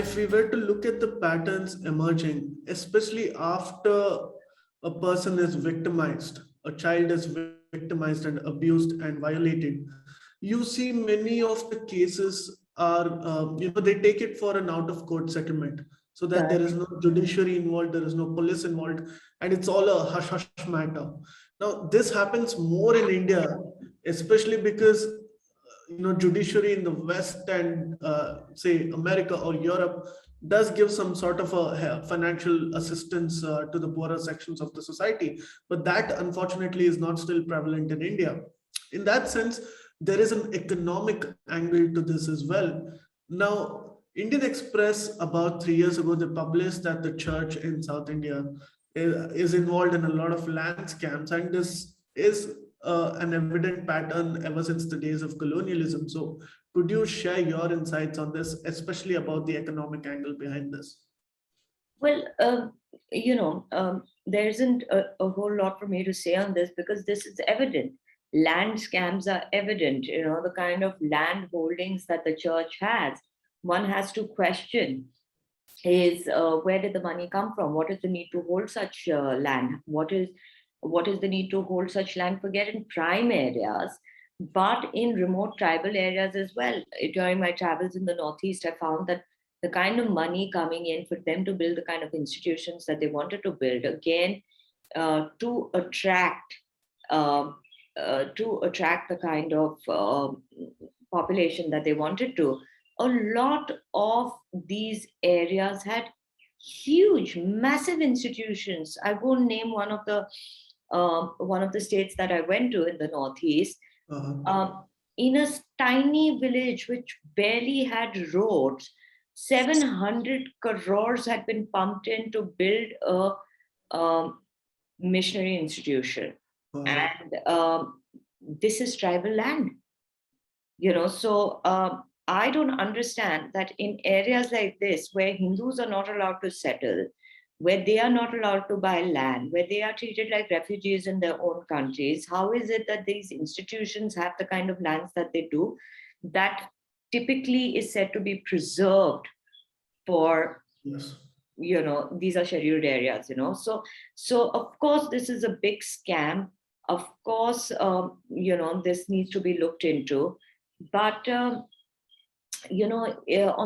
if we were to look at the patterns emerging, especially after a person is victimized, a child is victimized and abused and violated, you see many of the cases are, they take it for an out of court settlement, so that there is no judiciary involved, there is no police involved, and it's all a hush hush matter. Now, this happens more in India, especially because judiciary in the West and say America or Europe does give some sort of a financial assistance to the poorer sections of the society, but that unfortunately is not still prevalent in India. In that sense, there is an economic angle to this as well. Now, Indian Express about 3 years ago, they published that the church in South India is involved in a lot of land scams, and this is an evident pattern ever since the days of colonialism. So could you share your insights on this, especially about the economic angle behind this? Well, there isn't a whole lot for me to say on this, because this is evident. Land scams are evident, the kind of land holdings that the church has. One has to question is where did the money come from? What is the need to hold such land? What is the need to hold such land, forget in prime areas, but in remote tribal areas as well. During my travels in the Northeast, I found that the kind of money coming in for them to build the kind of institutions that they wanted to build, again, to attract the kind of population that they wanted to. A lot of these areas had huge, massive institutions. I won't name one of the states that I went to in the Northeast. In a tiny village which barely had roads, 700 crores had been pumped in to build a missionary institution. And this is tribal land, so I don't understand that in areas like this, where Hindus are not allowed to settle, where they are not allowed to buy land, where they are treated like refugees in their own countries, how is it that these institutions have the kind of lands that they do, that typically is said to be preserved for, yes, these are scheduled areas, So of course, this is a big scam. Of course, this needs to be looked into. But, on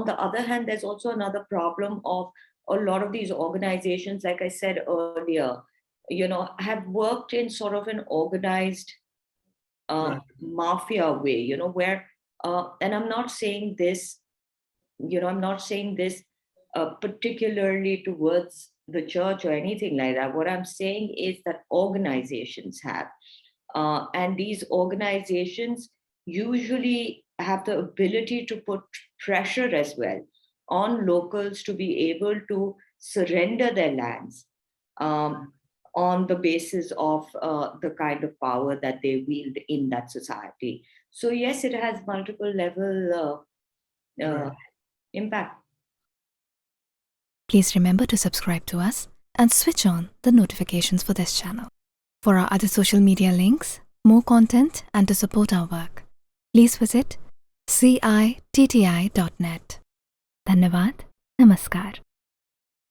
the other hand, there's also another problem of a lot of these organizations, like I said earlier, have worked in sort of an organized mafia way, where, and I'm not saying this, particularly towards the church or anything like that. What I'm saying is that organizations have, and these organizations usually have the ability to put pressure as well on locals to be able to surrender their lands on the basis of the kind of power that they wield in that society. So yes, it has multiple level impact. Please remember to subscribe to us and switch on the notifications for this channel. For our other social media links, more content, and to support our work, please visit citti.net. Dhanyavad. Namaskar.